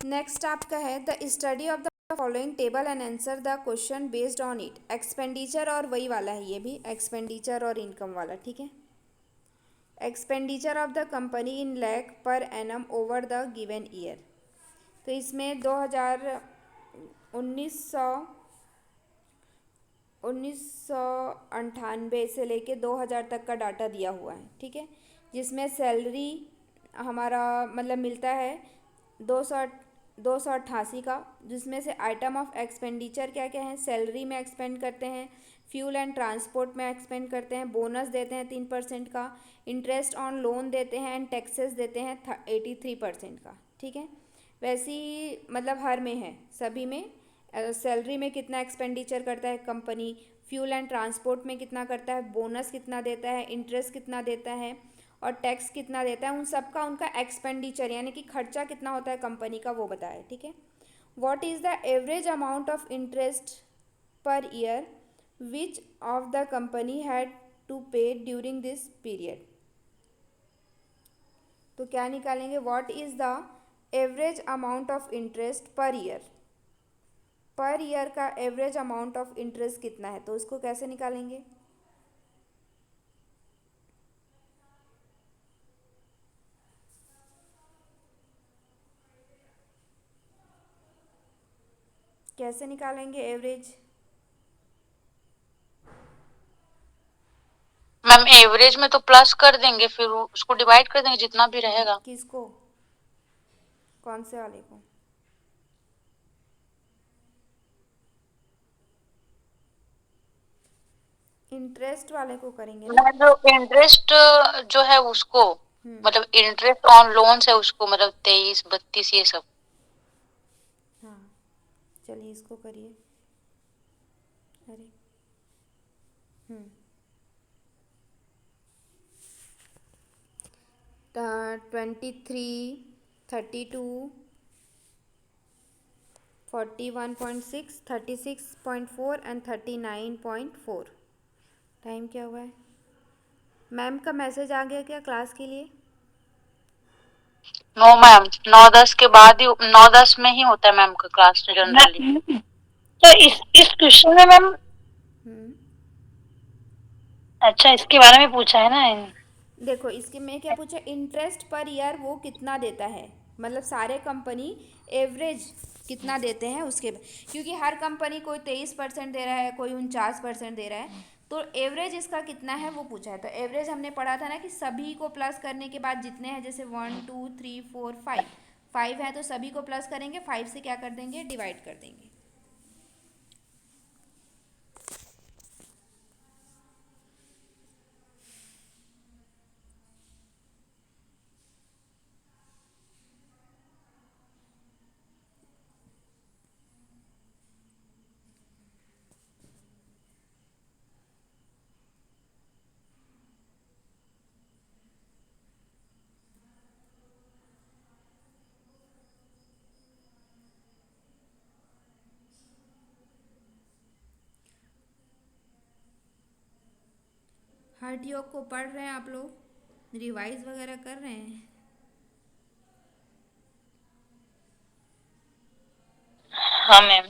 Next आपका है the study of the following table and answer the question based on it. Expenditure और वही वाला है, ये भी एक्सपेंडिचर और इनकम वाला, ठीक है। Expenditure of the company in lakh per annum over the given year. तो इसमें 1998 से लेके 2000 तक का डाटा दिया हुआ है, ठीक है। जिसमें सैलरी हमारा मतलब मिलता है 288 का, जिसमें से आइटम ऑफ एक्सपेंडिचर क्या क्या है, सैलरी में एक्सपेंड करते हैं, फ्यूल एंड ट्रांसपोर्ट में एक्सपेंड करते हैं, बोनस देते हैं 3% का, इंटरेस्ट ऑन लोन देते हैं एंड टैक्सेस देते हैं 83% का, ठीक है। वैसे ही मतलब हर में है, सभी में सैलरी में कितना एक्सपेंडिचर करता है कंपनी, फ्यूल एंड ट्रांसपोर्ट में कितना करता है, बोनस कितना देता है, इंटरेस्ट कितना देता है और टैक्स कितना देता है, उन सब का उनका एक्सपेंडिचर यानी कि खर्चा कितना होता है कंपनी का वो बताया, ठीक है। What is the average amount of interest per year which of the company had to pay during this period. तो क्या निकालेंगे, what is the average amount of interest per year का एवरेज अमाउंट ऑफ इंटरेस्ट कितना है, तो उसको कैसे निकालेंगे। कैसे निकालेंगे एवरेज। मैम एवरेज में तो प्लस कर देंगे, फिर उसको डिवाइड कर देंगे जितना भी रहेगा। किसको, कौन से वाले को। इंटरेस्ट वाले को करेंगे ना। मैं जो इंटरेस्ट जो है उसको, हम्म। मतलब इंटरेस्ट ऑन लोन्स है उसको, मतलब 23, 32 ये सब। हाँ चलिए इसको करिए। अरे 23, 32, 41.6, 36.4 एंड 39.4। टाइम क्या हुआ है। मैम का मैसेज आ गया क्या क्लास के लिए। नो मैम, 9-10 के बाद ही, 9-10 में ही होता है मैम का क्लास जनरली। तो इस क्वेश्चन में मैम, हम्म। अच्छा इसके बारे में पूछा है ना। देखो इसके में क्या पूछा, इंटरेस्ट पर ईयर वो कितना देता है, मतलब सारे कंपनी एवरेज कितना देते हैं उसके, क्योंकि हर कंपनी कोई 23% दे रहा है, कोई 49% दे रहा है, तो एवरेज इसका कितना है वो पूछा है। तो एवरेज हमने पढ़ा था ना कि सभी को प्लस करने के बाद जितने हैं, जैसे 1 2 3 4 5, 5 है तो सभी को प्लस करेंगे, 5 से क्या कर देंगे, डिवाइड कर देंगे। हर्ट योग को पढ़ रहे हैं आप लोग, रिवाइज वगैरह कर रहे हैं। हाँ मैम,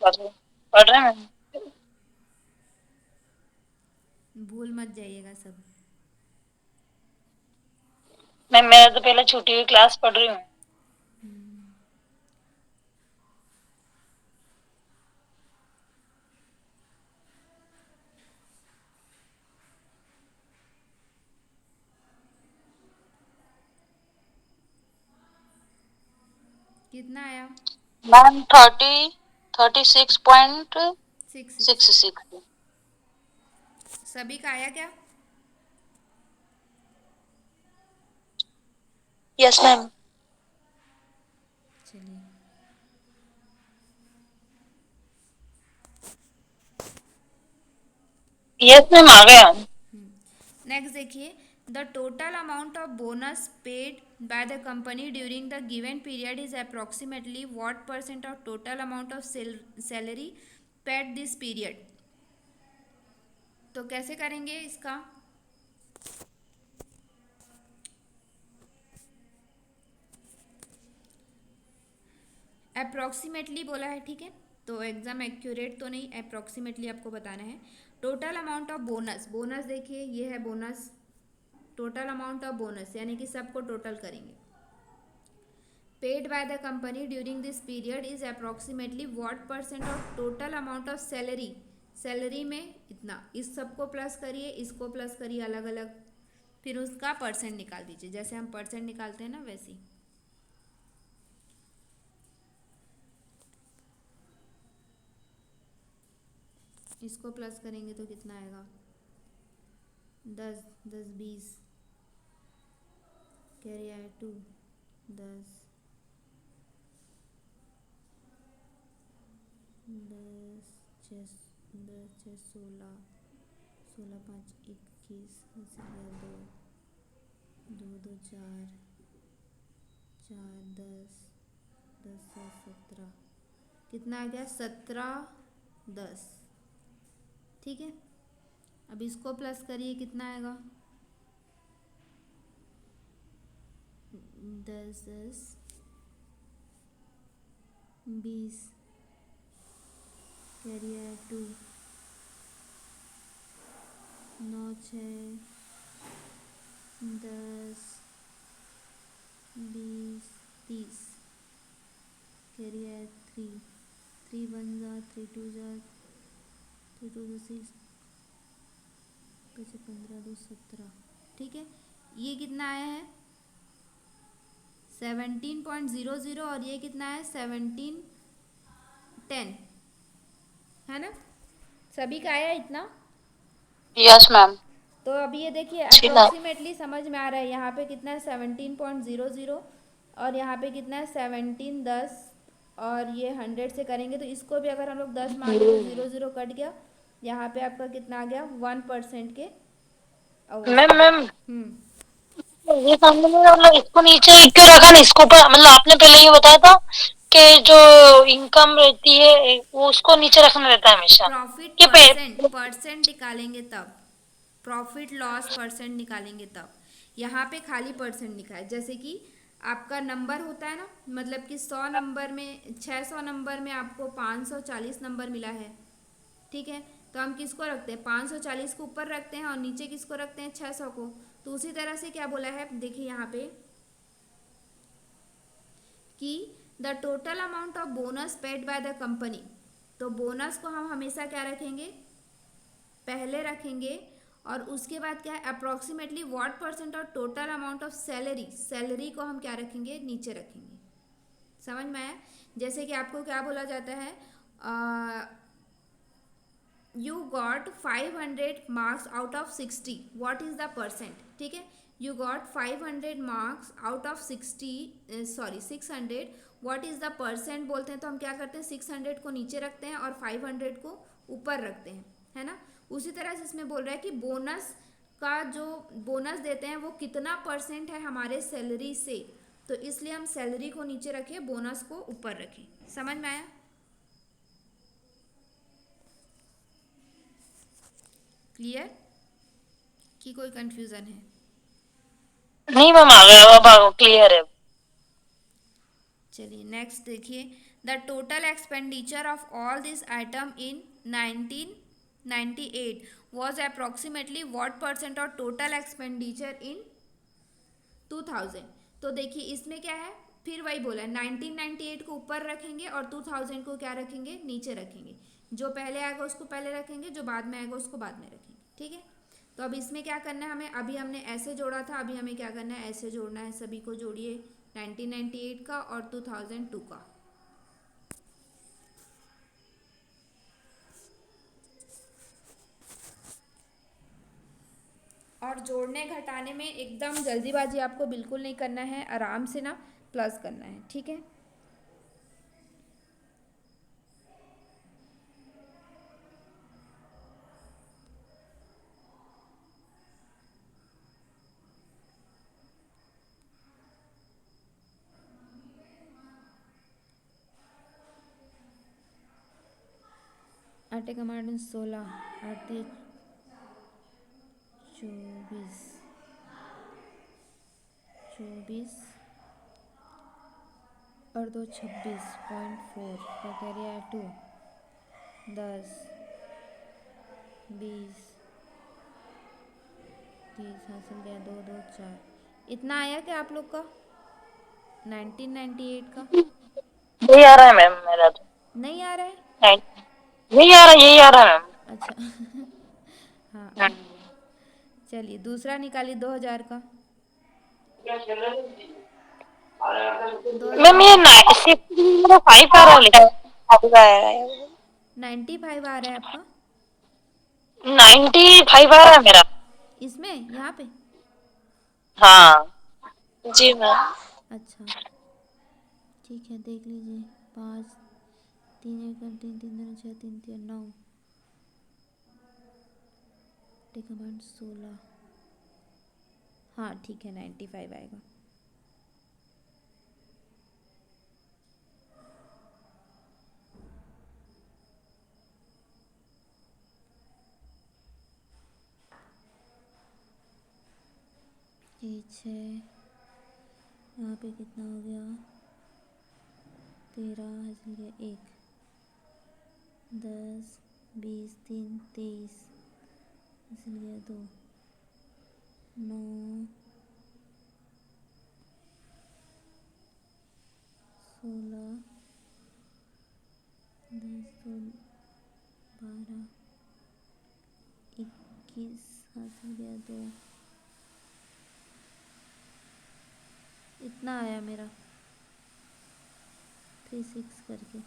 पढ़ रहे हैं मैम। भूल मत जाइएगा सब। मैम मैं तो पहले छुट्टी हुई क्लास पढ़ रही हूँ। कितना आया, मैम 36.66। 6 सभी का आया क्या। Yes ma'am. चलिए यस मैम आ गया। नेक्स्ट देखिए, the total amount of bonus paid by the company during the given period is approximately what percent of total amount of salary paid this period. तो कैसे करेंगे इसका, अप्रॉक्सीमेटली बोला है, ठीक है, तो एग्जाम एक्यूरेट तो नहीं, अप्रॉक्सीमेटली आपको बताना है। Total amount of bonus, bonus देखिए ये है bonus, total amount of bonus यानी कि सबको टोटल करेंगे। Paid by the company during this period is approximately what percent of total amount of salary, salary में इतना, इस सबको प्लस करिए, इसको प्लस करिए अलग अलग, फिर उसका परसेंट निकाल दीजिए, जैसे हम परसेंट निकालते हैं ना वैसे ही। इसको प्लस करेंगे तो कितना आएगा, 10 10 20, कैरी आए 2, 10 10 6 10 6 16, 16 5 21, 2 2 2 4 4 10 10 से 17, कितना आ गया 17 10, ठीक है। अब इसको प्लस करिए, कितना आएगा 10 10 20, कैरी है 2, 9 6 10 20 30, कैरी है 3, 3 1 जा 3 2 जा 3 2 6, 15 2 17, ठीक है। ये कितना आया है 17.00 और ये कितना है 1710, है ना, सभी का आया इतना। Yes ma'am. तो अभी ये देखिए जी मैम। अप्रोक्सीमेटली समझ में आ रहा है, यहाँ पे कितना है 17.00 और यहाँ पे कितना है 1710, और ये 100 से करेंगे तो इसको भी अगर हम लोग 10 मान लें तो 0 0 कट गया, यहाँ पे आपका कितना आ गया 1% के वो से। मैम ये सामने में मतलब इसको नीचे क्यों रखा ना, इसको ऊपर, मतलब आपने पहले ये बताया था कि जो इनकम रहती है वो उसको नीचे रखना रहता है हमेशा। प्रॉफिट ये पे परसेंट, परसेंट निकालेंगे तब, प्रॉफिट लॉस परसेंट निकालेंगे तब, यहाँ पे खाली परसेंट लिखा है। जैसे कि आपका नंबर होता है ना, मतलब कि 100 नंबर में 600 नंबर में आपको 540 नंबर मिला है, ठीक है, तो हम किसको रखते हैं 540 को ऊपर रखते हैं और नीचे किसको रखते हैं 600 को। तो उसी तरह से क्या बोला है देखिए यहाँ पे कि the total amount of bonus paid by the company, तो बोनस को हम हमेशा क्या रखेंगे पहले रखेंगे, और उसके बाद क्या है approximately what percent of total amount of salary, salary को हम क्या रखेंगे नीचे रखेंगे। समझ में आया, जैसे कि आपको क्या बोला जाता है, you got 500 marks out of 60, what is the percent, ठीक है, you got 500 marks out of 60, sorry 600, what is the percent बोलते हैं तो हम क्या करते हैं 600 को नीचे रखते हैं और 500 को ऊपर रखते हैं, है ना। उसी तरह से इसमें बोल रहा है कि बोनस का जो बोनस देते हैं वो कितना परसेंट है हमारे सैलरी से, तो इसलिए हम सैलरी को नीचे रखें बोनस को ऊपर रखें। समझ में आया क्लियर कि कोई कंफ्यूजन है। नहीं मैम, आ गया, अब आ क्लियर है। चलिए नेक्स्ट देखिए, the total expenditure of all this item in 1998 was approximately what percent of total expenditure in 2000। तो देखिए इसमें क्या है, फिर वही बोला है 1998 को ऊपर रखेंगे और 2000 को क्या रखेंगे नीचे रखेंगे, जो पहले आएगा उसको पहले रखेंगे, जो बाद में आएगा उसको बाद में रखेंगे, ठीक है। तो अब इसमें क्या करना है हमें, अभी हमने ऐसे जोड़ा था, अभी हमें क्या करना है ऐसे जोड़ना है, सभी को जोड़िए 1998 का और 2002 का। और जोड़ने घटाने में एकदम जल्दीबाजी आपको बिल्कुल नहीं करना है, आराम से ना प्लस करना है, ठीक है। आटे का मार्जिन 16, आटे 24 24 और दो 26.4 का कैरी है 2, 10, 20, 30 हासिल गया, दो दो 4। इतना आया क्या आप लोग का 1998 का? यही आ रहा है मैम मेरा तो। नहीं आ रहा है? नहीं, यही आ रहा है, यही आ रहा है अच्छा हाँ, मैम। चलिए दूसरा निकालिए 2000 का। मैम 2000 ये का 5 आ रहा है, लेकिन 95 आ रहा है आपका 95 आ रहा है मेरा। इसमें, यहाँ पे। हाँ जी मैम। अच्छा ठीक है, देख लीजिए। 5, 3 1 3 3 2 6 3 3 9, टेक 16। हाँ ठीक है, 95 आएगा। ये 6, यहाँ पे कितना हो गया 13 हासिल गया 1, 10, 20, 3, 23 हासिल गया 2, 9, 16, 10 2 12, 21 हासिल गया 2। इतना आया मेरा 36 करके।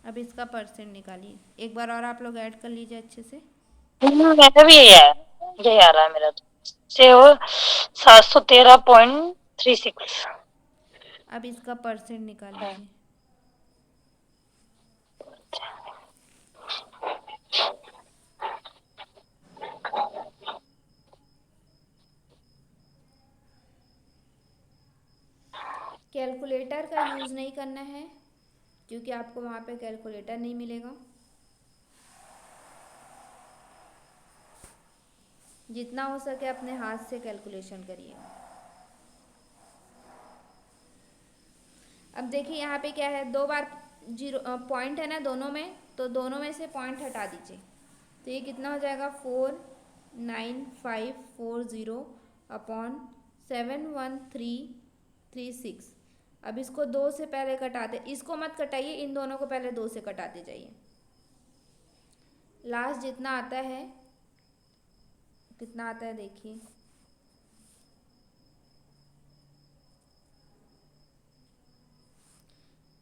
अब इसका परसेंट निकालिए एक बार और, आप लोग ऐड कर लीजिए अच्छे से। मेरा भी यही आ रहा है मेरा तो। से वो 713.36। अब इसका परसेंट निकाल लीजिए। कैलकुलेटर का यूज़ नहीं करना है क्योंकि आपको वहाँ पे कैलकुलेटर नहीं मिलेगा। जितना हो सके अपने हाथ से कैलकुलेशन करिए। अब देखिए यहाँ पे क्या है, 2 बार जीरो पॉइंट है ना दोनों में, तो दोनों में से पॉइंट हटा दीजिए। तो ये कितना हो जाएगा 49540 अपॉन 71336। अब इसको 2 से पहले कटाते, इसको मत कटाइए, इन दोनों को पहले 2 से कटाते जाइए। लास्ट जितना आता है, कितना आता है देखिए,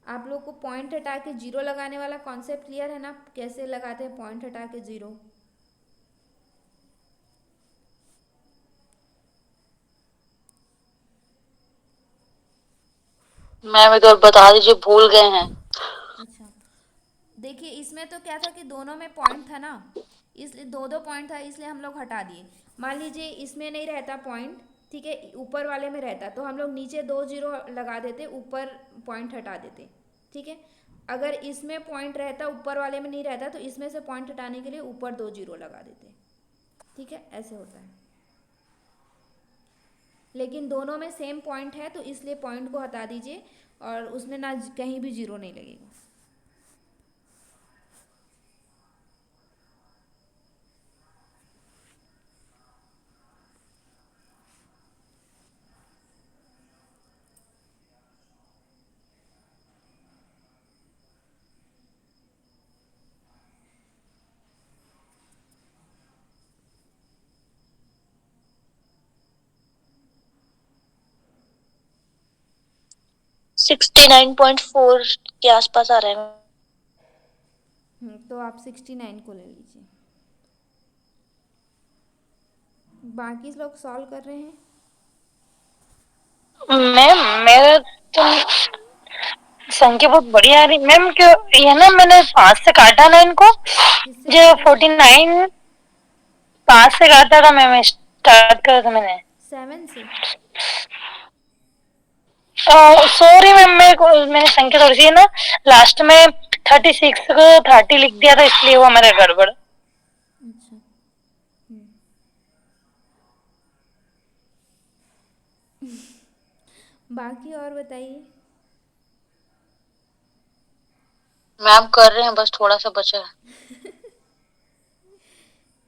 आप लोग को पॉइंट हटा के जीरो लगाने वाला कॉन्सेप्ट क्लियर है ना, कैसे लगाते हैं पॉइंट हटा के जीरो। मैम एक बार बता दीजिए, भूल गए हैं। अच्छा देखिए, इसमें तो क्या था कि दोनों में पॉइंट था ना, इसलिए दो दो पॉइंट था, इसलिए हम लोग हटा दिए। मान लीजिए इसमें नहीं रहता पॉइंट, ठीक है, ऊपर वाले में रहता, तो हम लोग नीचे 2 जीरो लगा देते, ऊपर पॉइंट हटा देते, ठीक है। अगर इसमें पॉइंट रहता, ऊपर वाले में नहीं रहता, तो इसमें से पॉइंट हटाने के लिए ऊपर 2 जीरो लगा देते, ठीक है, ऐसे होता है। लेकिन दोनों में सेम पॉइंट है तो इसलिए पॉइंट को हटा दीजिए, और उसमें ना कहीं भी जीरो नहीं लगेगा। सिक्सटी 9.4 के आसपास आ रहा है। तो आप 69 को ले लीजिए। बाकी लोग सॉल्व कर रहे हैं। मैम मेरा तो संख्या बहुत बढ़िया आ रही मैम। क्यों ये ना, मैंने 5 से काटा ना इनको, किससे जो काटा था? 49 5 से काटा था मैम, स्टार्ट करा था मैंने। 7 से? सॉरी मैम, मैंने संख्या थोड़ी सी है ना लास्ट में 36 को 30 लिख दिया था, इसलिए हुआ मेरा गड़बड़। अच्छा। बाकी और बताइए। मैम कर रहे हैं, बस थोड़ा सा बचा है।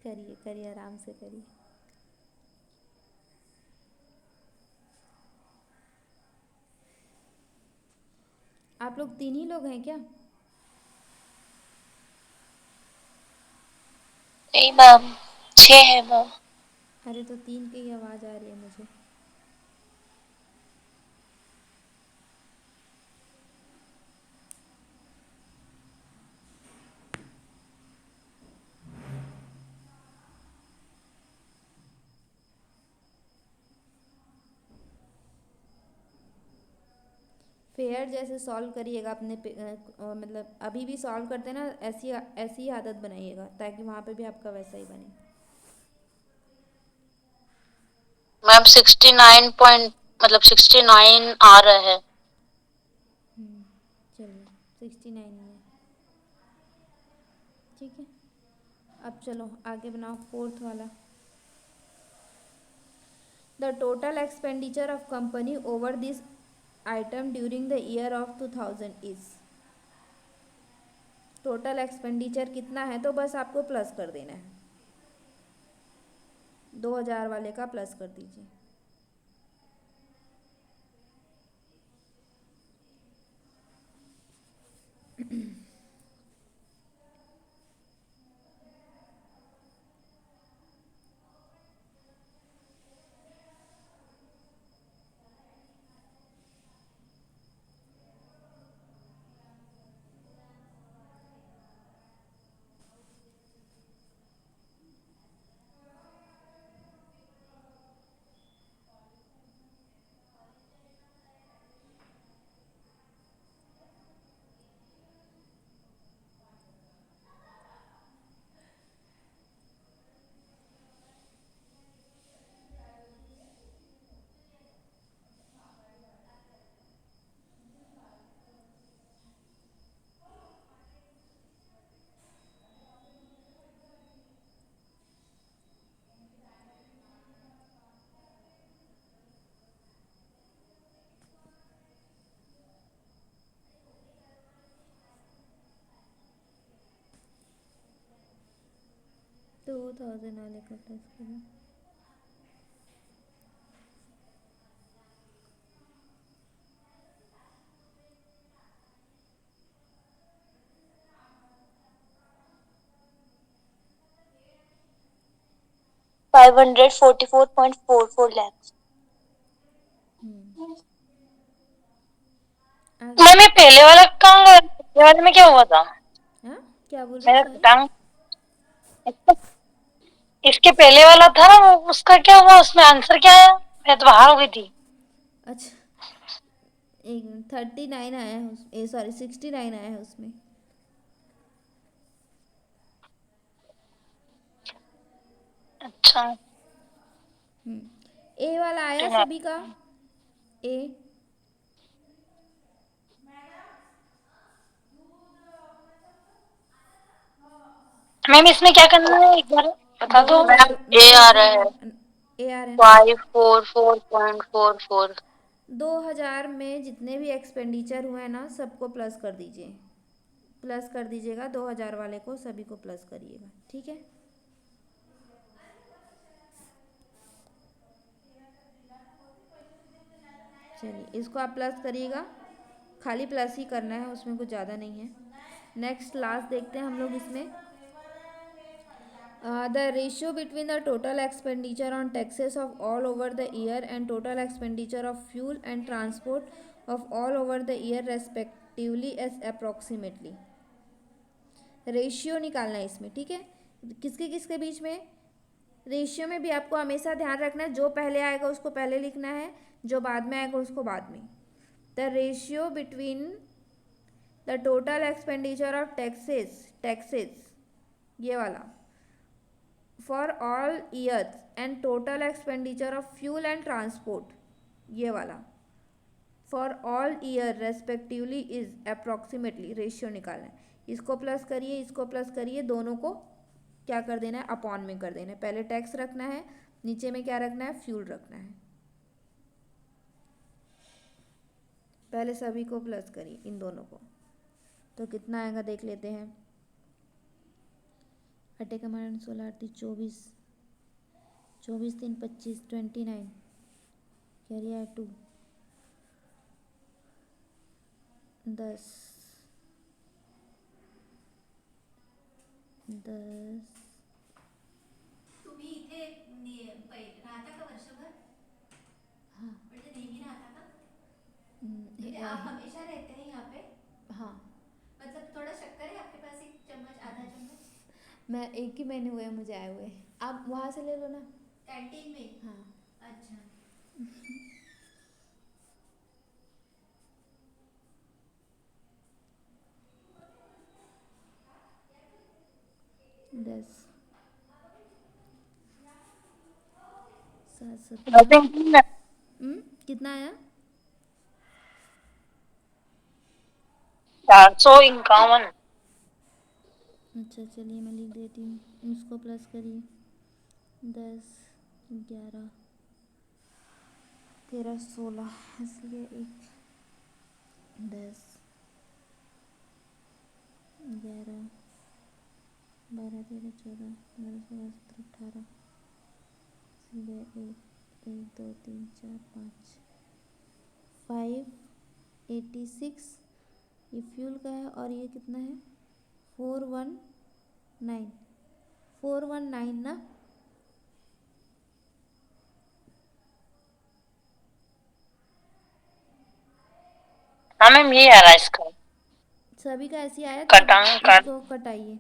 करिए करिए, आराम से करिए। आप लोग 3 ही लोग हैं क्या? नहीं मैम, 6 है मैम। अरे तो 3 की ही आवाज़ आ रही है मुझे। फेयर जैसे सॉल्व करिएगा अपने मतलब अभी भी सॉल्व करते हैं ना, ऐसी ऐसी ही आदत बनाइएगा ताकि वहाँ पे भी आपका वैसा ही बने। मैम 69 पॉइंट मतलब 69 आ रहा है। चलिए 69 ही है, ठीक है। अब चलो आगे बनाओ फोर्थ वाला। The total expenditure of company over this item during the year of 2000 is. Total expenditure कितना है तो बस आपको प्लस कर देना है, 2000 वाले का प्लस कर दीजिए। तो 2000 वाले का प्लस करो। $544.44 lakhs। आगे। मैम ये पहले वाला कहाँ गया? पहले वाले में क्या हुआ था? हाँ क्या बोल रहे हैं, मेरा सॉरी। टांग, इसके पहले वाला था ना वो, उसका क्या हुआ? उसमें आंसर क्या आया? मैं तो बाहर हो गई थी। अच्छा, एक मिनट, 39 आया है सॉरी 69 आया है उसमें। अच्छा। ए वाला आया सभी का। ए। मैम इसमें क्या करना है एक बार बता दो। मैम ए आ रहा है, ए आ रहा है ना। 544.44। 2000 में जितने भी एक्सपेंडिचर हुए हैं ना सबको प्लस कर दीजिए, प्लस कर दीजिएगा 2000 वाले को, सभी को प्लस करिएगा, ठीक है। चलिए इसको आप प्लस करिएगा, खाली प्लस ही करना है, उसमें कुछ ज़्यादा नहीं है। नेक्स्ट लास्ट देखते हैं हम लोग इसमें। The ratio between the total expenditure on taxes of all over the year and total expenditure of fuel and transport of all over the year respectively is approximately। Ratio निकालना है इसमें, ठीक है। किसके किसके बीच में? रेशियो में भी आपको हमेशा ध्यान रखना है, जो पहले आएगा उसको पहले लिखना है, जो बाद में आएगा उसको बाद में। The ratio between the total expenditure of taxes ये वाला for all years and total expenditure of fuel and transport ये वाला for all year respectively is approximately, ratio निकालना है। इसको प्लस करिए, इसको प्लस करिए, दोनों को क्या कर देना है, अपॉन में कर देना है। पहले टैक्स रखना है, नीचे में क्या रखना है, फ्यूल रखना है। पहले सभी को प्लस करिए, इन दोनों को, तो कितना आएगा देख लेते हैं। अट्ठे का मारण 16 8 24, 24 3 25 29, कैरी आया 2, 10 तुम्ही इथे राहता का वर्षभर? हाँ म्हणजे नेहमी राहता का? म्हणजे आप हमेशा रहते हैं यहाँ पे? हाँ, मतलब थोड़ा शक्कर है आपके पास, एक चम्मच आधा चम्मच? मैं एक ही महीने हुए मुझे आए हुए, आप वहाँ से ले लो ना। कैंटीन में? हाँ अच्छा। 10 7 कितना आया? 451। अच्छा चलिए मैं लिख देती हूँ, इसको प्लस करिए। 10 11 13 16, इसलिए 1 10 11 12 13 14 15 16 17 18, इसलिए 1 1 2 3 4 5 586, ये फ्यूल का है। और ये कितना है, 419, 419 ना। हाँ मैम ये आ रहा है इसका। सभी का ऐसे ही आया, तो कटांग काट। इसको कटाइए।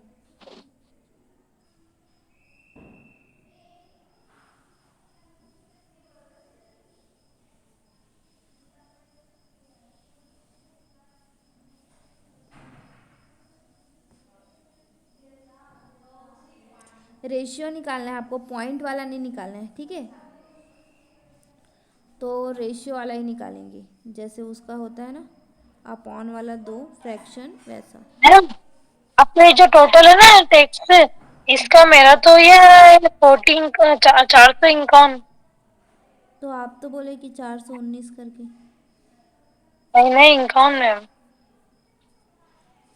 रेशियो निकालना है आपको, पॉइंट वाला नहीं निकालना है, ठीक है। तो रेशियो वाला ही निकालेंगे, जैसे उसका होता है ना अपॉन वाला 2 फ्रैक्शन, वैसा। मैडम अपने जो टोटल है ना टैक्स, इसका मेरा तो ये है 14 451। तो आप तो बोले कि 419 करके। नहीं नहीं 51 मैम।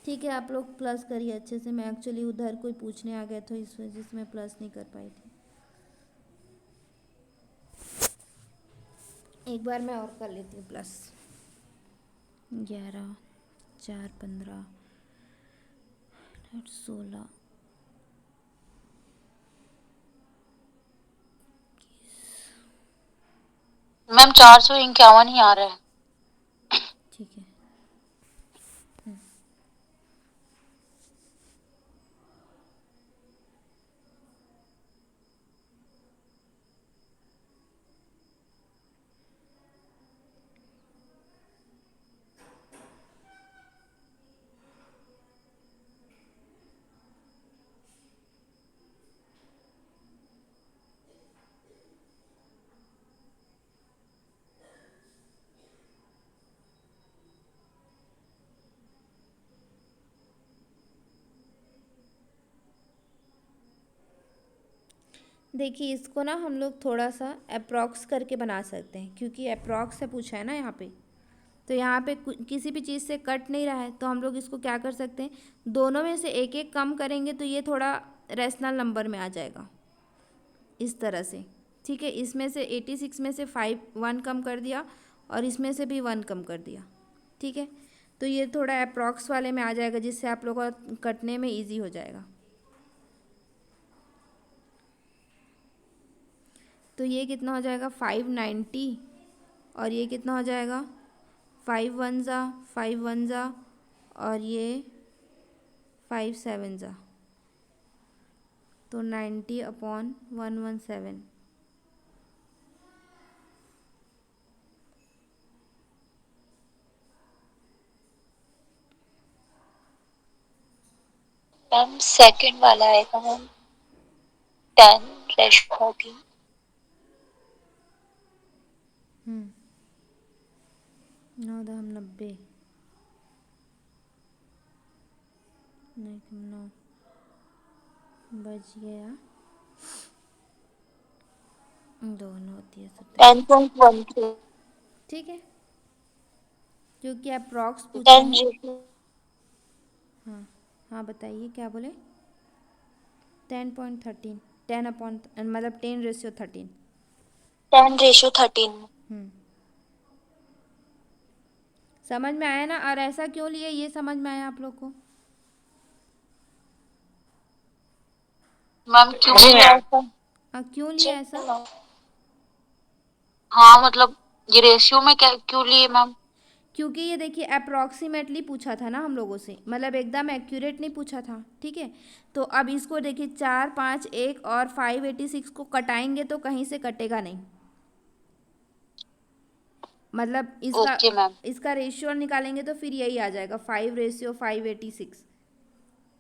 ठीक है, आप लोग प्लस करिए अच्छे से, मैं एक्चुअली उधर कोई पूछने आ गया था, इस वजह से मैं प्लस नहीं कर पाई थी। एक बार मैं और कर लेती हूँ प्लस। 11 4 15 16 मैम 451 ही आ रहा है। ठीक है। देखिए इसको ना हम लोग थोड़ा सा अप्रॉक्स करके बना सकते हैं, क्योंकि अप्रॉक्स से पूछा है ना यहाँ पे, तो यहाँ पे किसी भी चीज़ से कट नहीं रहा है, तो हम लोग इसको क्या कर सकते हैं, दोनों में से एक एक कम करेंगे तो ये थोड़ा रेशनल नंबर में आ जाएगा, इस तरह से। ठीक है, इसमें से 86 में से 1 कम कर दिया, और इसमें से भी 1 कम कर दिया। ठीक है, तो ये थोड़ा अप्रॉक्स वाले में आ जाएगा, जिससे आप लोगों का कटने में ईजी हो जाएगा। तो ये कितना हो जाएगा, 590, और ये कितना हो जाएगा, 5 1 ज़ा 5 1 ज़ा, और ये 5 7 ज़ा, तो 90/117। मैम सेकंड वाला आएगा मैम 10/14। 9 दहम 90, 9 बच गया, दोनों होती है 17। 10.13। ठीक है, क्योंकि अप्रॉक्स पूछा 10 है। रेशियो हाँ हाँ, बताइए क्या बोले। 10.13, 10 अपॉन मतलब 10/13। 10:13। समझ में आया ना। और ऐसा क्यों लिए, ये समझ में आया आप लोग को। मैम क्यों लिया ऐसा? हाँ, क्यों लिया ऐसा। हाँ मतलब ये रेशियो में क्या क्यों लिए मैम? क्योंकि ये देखिए अप्रॉक्सीमेटली पूछा था ना हम लोगों से, मतलब एकदम एक्यूरेट नहीं पूछा था। ठीक है, तो अब इसको देखिए 4, 5, 1 और 586 को कटाएंगे तो कहीं से कटेगा नहीं, मतलब इसका ओके मैम। इसका रेशियो निकालेंगे तो फिर यही आ जाएगा 5:586।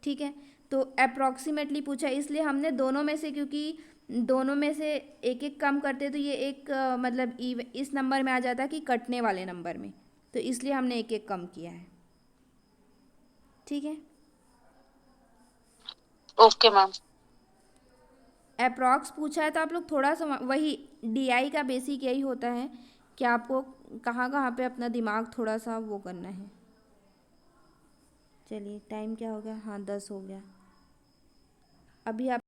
ठीक है, तो अप्रॉक्सीमेटली पूछा इसलिए हमने दोनों में से, क्योंकि दोनों में से एक एक कम करते तो ये एक मतलब इस नंबर में आ जाता कि कटने वाले नंबर में, तो इसलिए हमने एक एक कम किया है। ठीक है, ओके मैम। अप्रॉक्स पूछा है तो आप लोग थोड़ा सा वही डीआई का बेसिक यही होता है कि आपको कहाँ कहाँ पे अपना दिमाग थोड़ा सा वो करना है। चलिए टाइम क्या हो गया, हाँ 10 हो गया। अभी आप